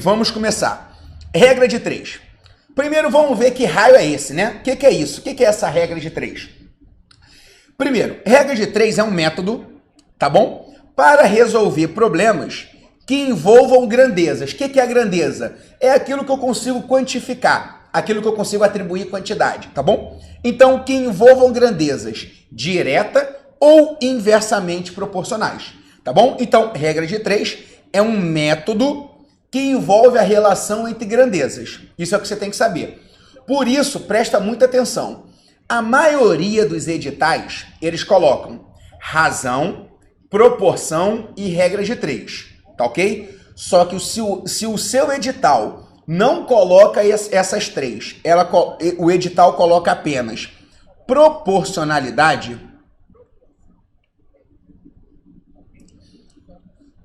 vamos começar. Regra de 3. Primeiro vamos ver que raio é esse, né? O que é isso? O que é essa regra de 3? Primeiro, regra de 3 é um método, tá bom? Para resolver problemas que envolvam grandezas. O que é a grandeza? É aquilo que eu consigo quantificar, aquilo que eu consigo atribuir quantidade, tá bom? Então, que envolvam grandezas direta ou inversamente proporcionais, tá bom? Então, regra de 3 é um método que envolve a relação entre grandezas. Isso é o que você tem que saber. Por isso, presta muita atenção. A maioria dos editais, eles colocam razão, proporção e regra de 3, tá ok? Só que se o seu edital não coloca essas três, o edital coloca apenas proporcionalidade,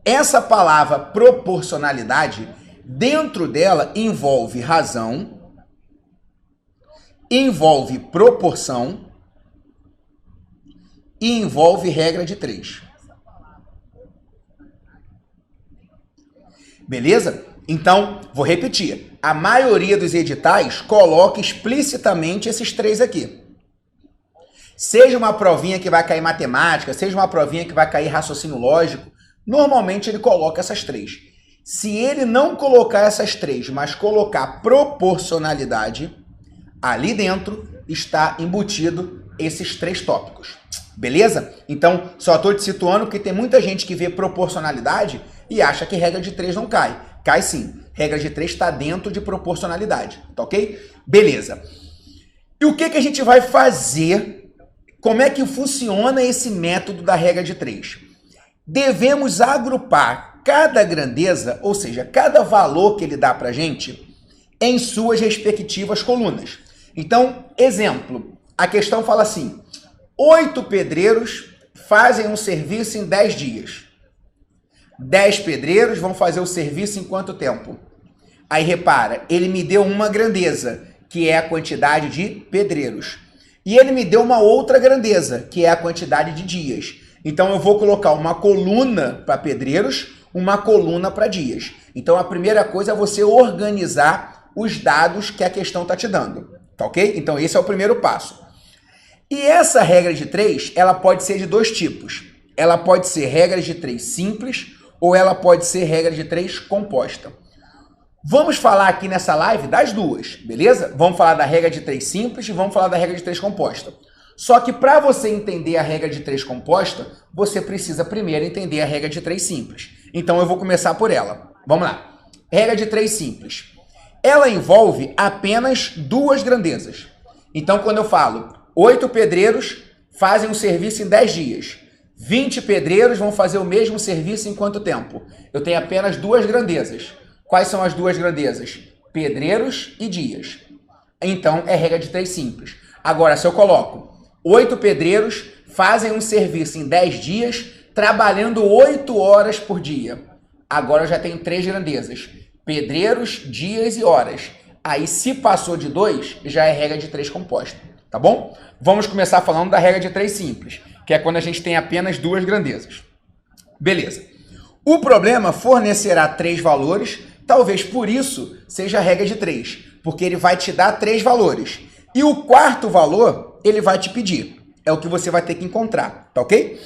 essa palavra proporcionalidade, dentro dela envolve razão, envolve proporção e envolve regra de 3. Beleza? Então, vou repetir. A maioria dos editais coloca explicitamente esses 3 aqui. Seja uma provinha que vai cair matemática, seja uma provinha que vai cair raciocínio lógico, normalmente ele coloca essas 3. Se ele não colocar essas 3, mas colocar proporcionalidade, ali dentro está embutido esses 3 tópicos. Beleza? Então, só estou te situando porque tem muita gente que vê proporcionalidade e acha que regra de 3 não cai. Cai sim. Regra de 3 está dentro de proporcionalidade. Tá ok? Beleza. E o que a gente vai fazer? Como é que funciona esse método da regra de 3? Devemos agrupar cada grandeza, ou seja, cada valor que ele dá para a gente, em suas respectivas colunas. Então, exemplo, a questão fala assim: 8 pedreiros fazem um serviço em 10 dias. 10 pedreiros vão fazer o serviço em quanto tempo? Aí repara, ele me deu uma grandeza, que é a quantidade de pedreiros. E ele me deu uma outra grandeza, que é a quantidade de dias. Então eu vou colocar uma coluna para pedreiros, uma coluna para dias. Então a primeira coisa é você organizar os dados que a questão está te dando. Tá ok? Então esse é o primeiro passo. E essa regra de 3, ela pode ser de 2 tipos. Ela pode ser regra de 3 simples ou ela pode ser regra de 3 composta. Vamos falar aqui nessa live das duas, beleza? Vamos falar da regra de 3 simples e vamos falar da regra de 3 composta. Só que para você entender a regra de 3 composta, você precisa primeiro entender a regra de 3 simples. Então eu vou começar por ela. Vamos lá. Regra de 3 simples. Ela envolve apenas 2 grandezas. Então quando eu falo 8 pedreiros fazem um serviço em 10 dias. 20 pedreiros vão fazer o mesmo serviço em quanto tempo? Eu tenho apenas 2 grandezas. Quais são as 2 grandezas? Pedreiros e dias. Então, é regra de 3 simples. Agora, se eu coloco 8 pedreiros fazem um serviço em 10 dias, trabalhando 8 horas por dia. Agora eu já tenho 3 grandezas. Pedreiros, dias e horas. Aí, se passou de 2, já é regra de 3 composta. Tá bom? Vamos começar falando da regra de 3 simples, que é quando a gente tem apenas 2 grandezas. Beleza. O problema fornecerá 3 valores, talvez por isso seja a regra de 3, porque ele vai te dar 3 valores. E o quarto valor, ele vai te pedir. É o que você vai ter que encontrar, tá ok?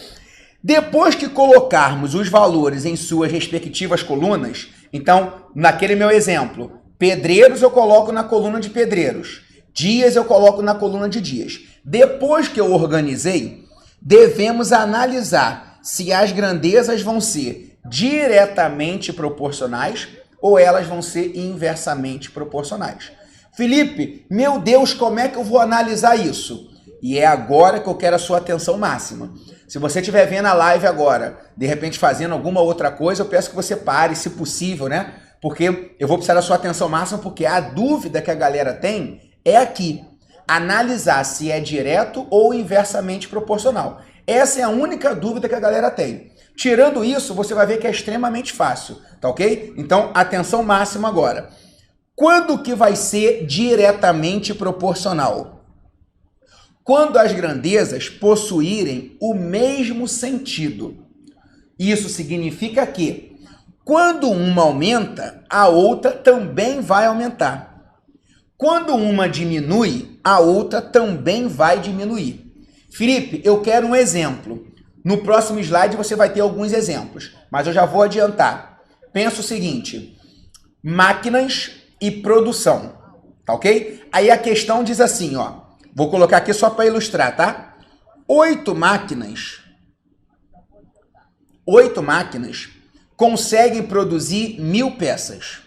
Depois que colocarmos os valores em suas respectivas colunas, então, naquele meu exemplo, pedreiros eu coloco na coluna de pedreiros, dias eu coloco na coluna de dias. Depois que eu organizei, devemos analisar se as grandezas vão ser diretamente proporcionais ou elas vão ser inversamente proporcionais. Felipe, meu Deus, como é que eu vou analisar isso? E é agora que eu quero a sua atenção máxima. Se você estiver vendo a live agora, de repente fazendo alguma outra coisa, eu peço que você pare, se possível, né? Porque eu vou precisar da sua atenção máxima, porque a dúvida que a galera tem é aqui. Analisar se é direto ou inversamente proporcional. Essa é a única dúvida que a galera tem. Tirando isso, você vai ver que é extremamente fácil, tá ok? Então, atenção máxima agora. Quando que vai ser diretamente proporcional? Quando as grandezas possuírem o mesmo sentido. Isso significa que Quando uma aumenta, a outra também vai aumentar. Quando uma diminui, a outra também vai diminuir. Felipe, eu quero um exemplo. No próximo slide você vai ter alguns exemplos, mas eu já vou adiantar. Pensa o seguinte, máquinas e produção, tá ok? Aí a questão diz assim, ó, vou colocar aqui só para ilustrar, tá? 8 máquinas conseguem produzir 1000 peças.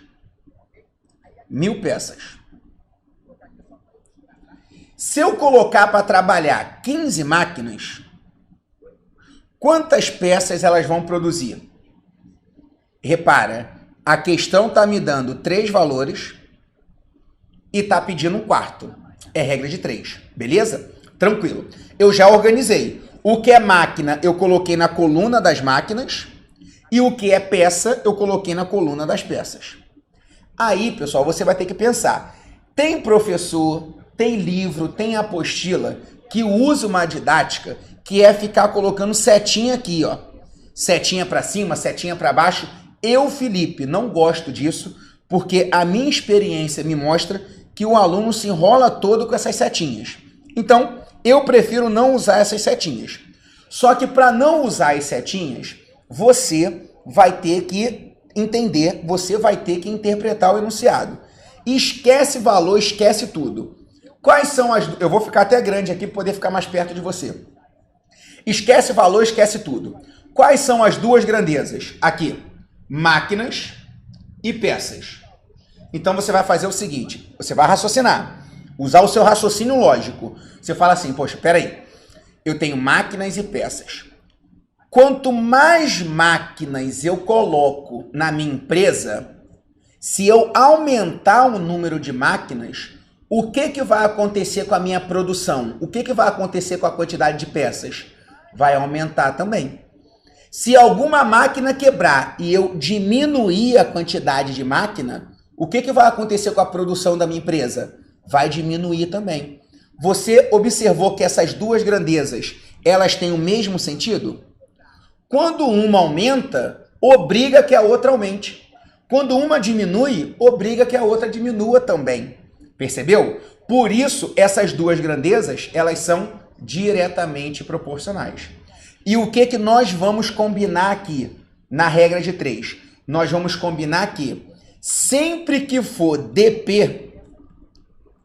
1000 peças. Se eu colocar para trabalhar 15 máquinas, quantas peças elas vão produzir? Repara, a questão está me dando 3 valores e está pedindo um quarto. É regra de 3, beleza? Tranquilo. Eu já organizei. O que é máquina eu coloquei na coluna das máquinas e o que é peça eu coloquei na coluna das peças. Aí, pessoal, você vai ter que pensar. Tem professor, tem livro, tem apostila que usa uma didática que é ficar colocando setinha aqui, ó. Setinha para cima, setinha para baixo. Eu, Felipe, não gosto disso, porque a minha experiência me mostra que o aluno se enrola todo com essas setinhas. Então, eu prefiro não usar essas setinhas. Só que para não usar as setinhas, você vai ter que entender, você vai ter que interpretar o enunciado. Esquece valor, esquece tudo. Quais são as... Eu vou ficar até grande aqui para poder ficar mais perto de você. Esquece valor, esquece tudo. Quais são as duas grandezas? Aqui, máquinas e peças. Então você vai fazer o seguinte, você vai raciocinar, usar o seu raciocínio lógico. Você fala assim, poxa, peraí, eu tenho máquinas e peças. Quanto mais máquinas eu coloco na minha empresa, se eu aumentar o número de máquinas, o que vai acontecer com a minha produção? O que vai acontecer com a quantidade de peças? Vai aumentar também. Se alguma máquina quebrar e eu diminuir a quantidade de máquina, o que vai acontecer com a produção da minha empresa? Vai diminuir também. Você observou que essas duas grandezas, elas têm o mesmo sentido? Quando uma aumenta, obriga que a outra aumente. Quando uma diminui, obriga que a outra diminua também. Percebeu? Por isso, essas duas grandezas, elas são diretamente proporcionais. E o que nós vamos combinar aqui na regra de 3? Nós vamos combinar que sempre que for DP...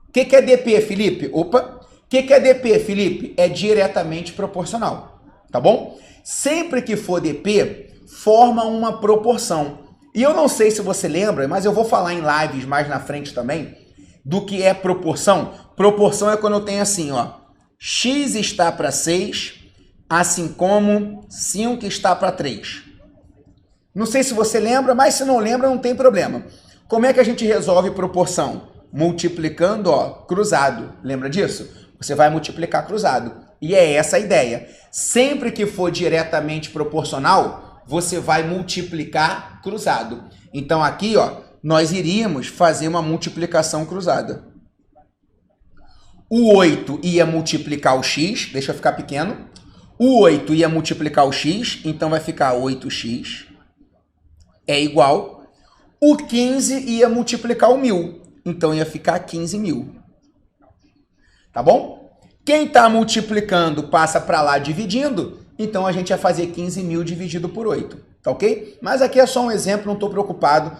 O que é DP, Felipe? Opa! O que é DP, Felipe? É diretamente proporcional, tá bom? Sempre que for DP, forma uma proporção. E eu não sei se você lembra, mas eu vou falar em lives mais na frente também, do que é proporção. Proporção é quando eu tenho assim, ó, x está para 6, assim como 5 está para 3. Não sei se você lembra, mas se não lembra, não tem problema. Como é que a gente resolve proporção? Multiplicando, ó, cruzado. Lembra disso? Você vai multiplicar cruzado. E é essa a ideia. Sempre que for diretamente proporcional, você vai multiplicar cruzado. Então aqui, ó, nós iríamos fazer uma multiplicação cruzada. O 8 ia multiplicar o x, deixa eu ficar pequeno. O 8 ia multiplicar o x, então vai ficar 8x. É igual. O 15 ia multiplicar o 1000, então ia ficar 15.000. Tá bom? Quem está multiplicando passa para lá dividindo, então a gente vai fazer 15.000 dividido por 8, tá ok? Mas aqui é só um exemplo, não estou preocupado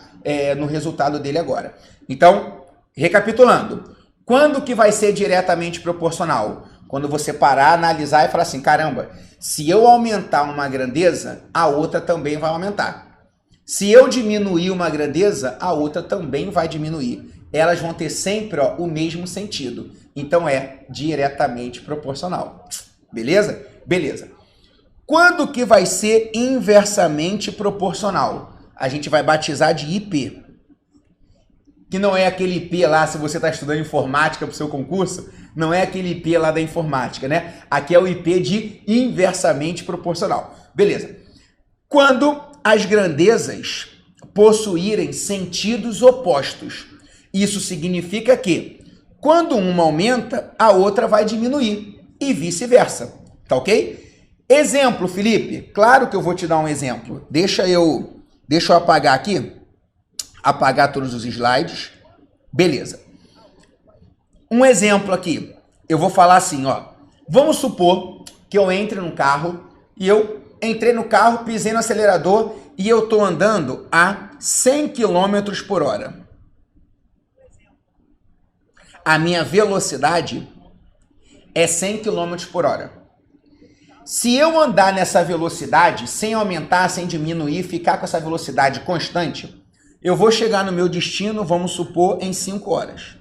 no resultado dele agora. Então, recapitulando, quando que vai ser diretamente proporcional? Quando você parar, analisar e falar assim, caramba, se eu aumentar uma grandeza, a outra também vai aumentar. Se eu diminuir uma grandeza, a outra também vai diminuir. Elas vão ter sempre, ó, o mesmo sentido. Então é diretamente proporcional. Beleza? Beleza. Quando que vai ser inversamente proporcional? A gente vai batizar de IP. Que não é aquele IP lá, se você está estudando informática para o seu concurso, não é aquele IP lá da informática, né? Aqui é o IP de inversamente proporcional. Beleza. Quando as grandezas possuírem sentidos opostos. Isso significa que, quando uma aumenta, a outra vai diminuir e vice-versa, tá ok? Exemplo, Felipe. Claro que eu vou te dar um exemplo. Deixa eu Deixa eu apagar aqui. Apagar todos os slides. Beleza. Um exemplo aqui. Eu vou falar assim, ó. Vamos supor que eu entre no carro e eu entrei no carro, pisei no acelerador e eu tô andando a 100 km por hora. A minha velocidade é 100 km por hora. Se eu andar nessa velocidade, sem aumentar, sem diminuir, ficar com essa velocidade constante, eu vou chegar no meu destino, vamos supor, em 5 horas.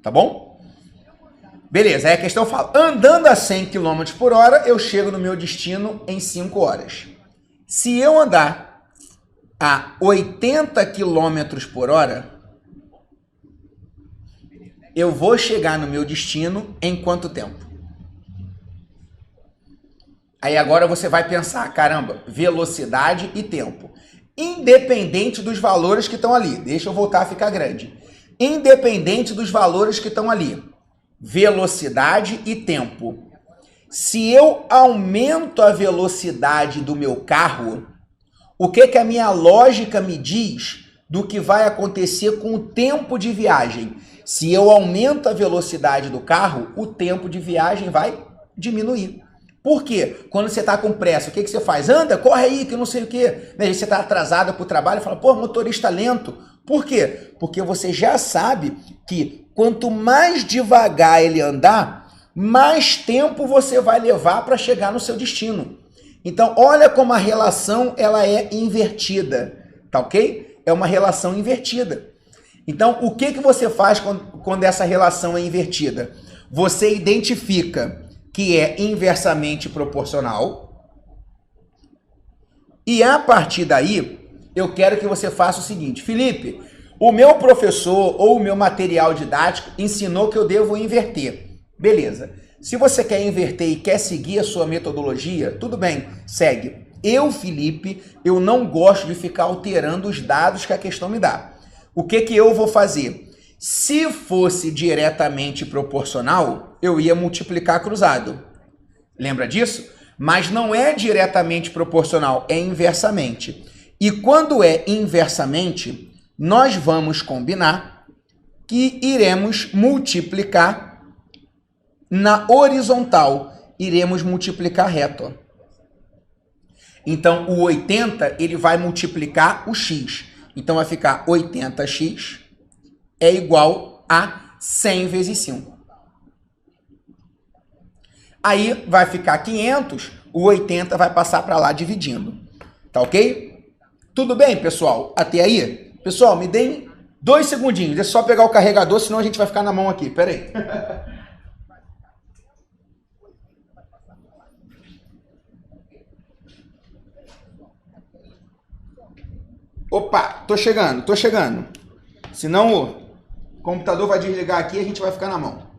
Tá bom? Beleza, aí a questão fala, andando a 100 km por hora, eu chego no meu destino em 5 horas. Se eu andar a 80 km por hora, eu vou chegar no meu destino em quanto tempo? Aí agora você vai pensar, caramba, velocidade e tempo. Independente dos valores que estão ali, deixa eu voltar a ficar grande. Independente dos valores que estão ali, velocidade e tempo. Se eu aumento a velocidade do meu carro, o que a minha lógica me diz do que vai acontecer com o tempo de viagem? Se eu aumento a velocidade do carro, o tempo de viagem vai diminuir. Por quê? Quando você está com pressa, o que você faz? Anda, corre aí, que não sei o quê. Você está atrasado para o trabalho e fala, pô, motorista lento. Por quê? Porque você já sabe que quanto mais devagar ele andar, mais tempo você vai levar para chegar no seu destino. Então, olha como a relação ela é invertida, tá ok? É uma relação invertida. Então, o que você faz quando essa relação é invertida? Você identifica que é inversamente proporcional e a partir daí, eu quero que você faça o seguinte, Felipe, o meu professor ou o meu material didático ensinou que eu devo inverter. Beleza. Se você quer inverter e quer seguir a sua metodologia, tudo bem, segue. Eu, Felipe, eu não gosto de ficar alterando os dados que a questão me dá. O que eu vou fazer? Se fosse diretamente proporcional, eu ia multiplicar cruzado. Lembra disso? Mas não é diretamente proporcional, é inversamente. E quando é inversamente, nós vamos combinar que iremos multiplicar na horizontal, iremos multiplicar reto. Então, o 80, ele vai multiplicar o x. Então, vai ficar 80x é igual a 100 vezes 5. Aí, vai ficar 500, o 80 vai passar para lá dividindo. Tá ok? Tudo bem, pessoal? Até aí? Pessoal, me deem 2 segundinhos. Deixa eu só pegar o carregador, senão a gente vai ficar na mão aqui. Pera aí. Opa, tô chegando. Senão o computador vai desligar aqui e a gente vai ficar na mão.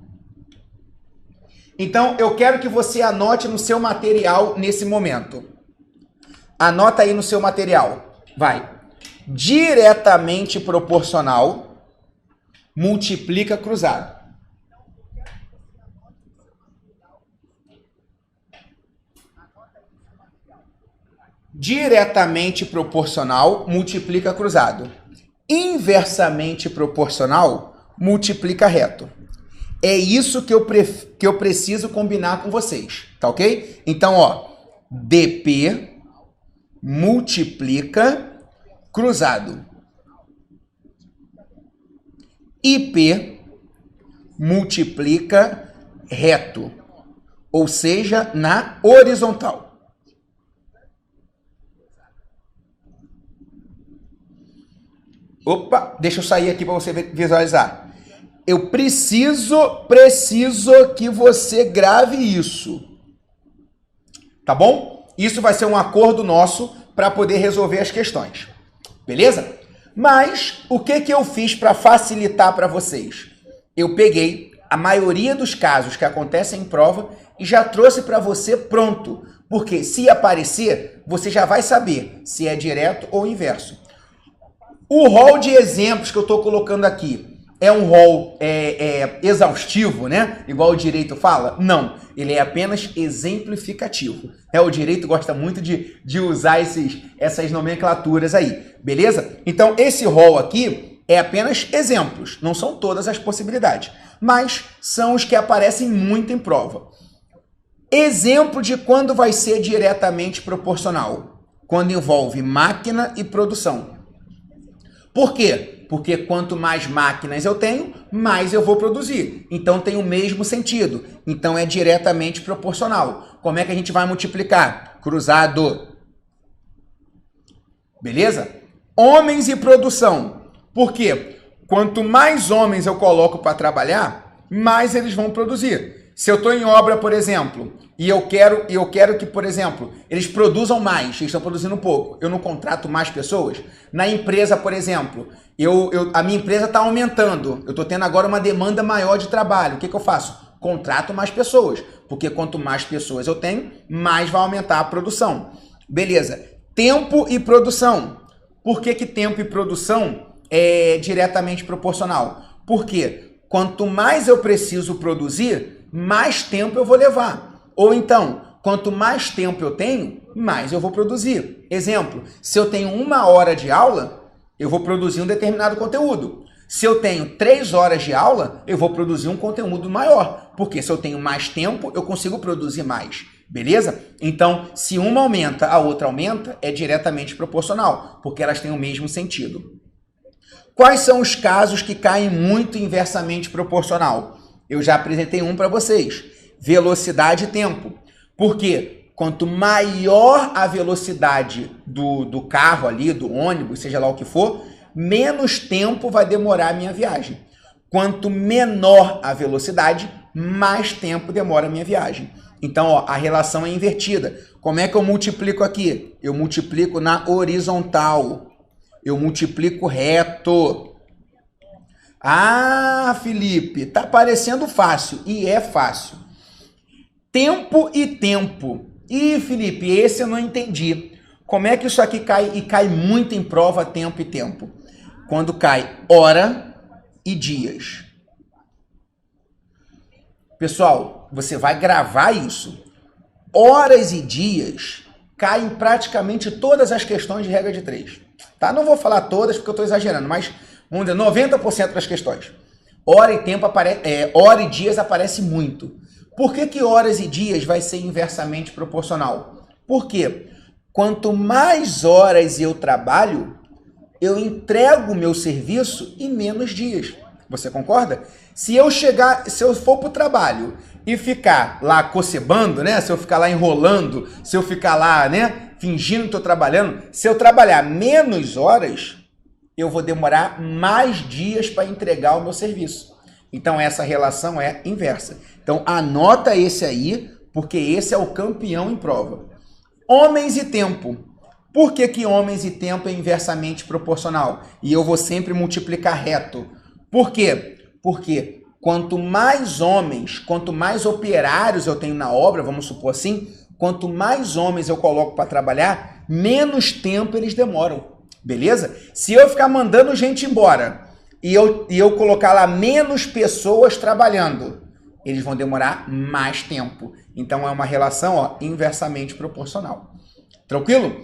Então, eu quero que você anote no seu material nesse momento. Anota aí no seu material. Vai. Diretamente proporcional multiplica cruzado. Diretamente proporcional multiplica cruzado. Inversamente proporcional multiplica reto. É isso que eu preciso combinar com vocês, tá ok? Então, ó, DP multiplica cruzado. IP multiplica reto, ou seja, na horizontal. Opa, deixa eu sair aqui para você visualizar. Eu preciso que você grave isso. Tá bom? Isso vai ser um acordo nosso para poder resolver as questões. Beleza? Mas o que eu fiz para facilitar para vocês? Eu peguei a maioria dos casos que acontecem em prova e já trouxe para você pronto. Porque se aparecer, você já vai saber se é direto ou inverso. O rol de exemplos que eu estou colocando aqui é um rol exaustivo, né? Igual o direito fala? Não, ele é apenas exemplificativo. O direito gosta muito de usar essas nomenclaturas aí, beleza? Então, esse rol aqui é apenas exemplos, não são todas as possibilidades, mas são os que aparecem muito em prova. Exemplo de quando vai ser diretamente proporcional, quando envolve máquina e produção. Por quê? Porque quanto mais máquinas eu tenho, mais eu vou produzir. Então tem o mesmo sentido. Então é diretamente proporcional. Como é que a gente vai multiplicar? Cruzado. Beleza? Homens e produção. Por quê? Quanto mais homens eu coloco para trabalhar, mais eles vão produzir. Se eu estou em obra, por exemplo, e eu quero que, por exemplo, eles produzam mais, eles estão produzindo pouco, eu não contrato mais pessoas. Na empresa, por exemplo, a minha empresa está aumentando, eu estou tendo agora uma demanda maior de trabalho. O que eu faço? Contrato mais pessoas, porque quanto mais pessoas eu tenho, mais vai aumentar a produção. Beleza. Tempo e produção. Por que tempo e produção é diretamente proporcional? Porque quanto mais eu preciso produzir, mais tempo eu vou levar. Ou então, quanto mais tempo eu tenho, mais eu vou produzir. Exemplo, se eu tenho 1 hora de aula, eu vou produzir um determinado conteúdo. Se eu tenho 3 horas de aula, eu vou produzir um conteúdo maior. Porque se eu tenho mais tempo, eu consigo produzir mais. Beleza? Então, se uma aumenta, a outra aumenta, é diretamente proporcional, porque elas têm o mesmo sentido. Quais são os casos que caem muito inversamente proporcional? Eu já apresentei um para vocês. Velocidade e tempo. Porque quanto maior a velocidade do carro ali, do ônibus, seja lá o que for, menos tempo vai demorar a minha viagem. Quanto menor a velocidade, mais tempo demora a minha viagem. Então, ó, a relação é invertida. Como é que eu multiplico aqui? Eu multiplico na horizontal. Eu multiplico reto. Ah, Felipe, tá parecendo fácil. E é fácil. Tempo e tempo. Ih, Felipe, esse eu não entendi. Como é que isso aqui cai? E cai muito em prova tempo e tempo. Quando cai hora e dias. Pessoal, você vai gravar isso. Horas e dias caem em praticamente todas as questões de regra de 3. Tá? Não vou falar todas porque eu estou exagerando, mas vamos dizer, 90% das questões. Hora e dias aparece muito. Por que horas e dias vai ser inversamente proporcional? Porque quanto mais horas eu trabalho, eu entrego o meu serviço em menos dias. Você concorda? Se eu for para o trabalho e ficar lá cocebando, né? Se eu ficar lá enrolando, se eu ficar lá, né, fingindo que estou trabalhando, se eu trabalhar menos horas, eu vou demorar mais dias para entregar o meu serviço. Então, essa relação é inversa. Então, anota esse aí, porque esse é o campeão em prova. Homens e tempo. Por que homens e tempo é inversamente proporcional? E eu vou sempre multiplicar reto. Por quê? Porque quanto mais homens, quanto mais operários eu tenho na obra, vamos supor assim, quanto mais homens eu coloco para trabalhar, menos tempo eles demoram. Beleza? Se eu ficar mandando gente embora e eu colocar lá menos pessoas trabalhando, eles vão demorar mais tempo. Então é uma relação, ó, inversamente proporcional. Tranquilo?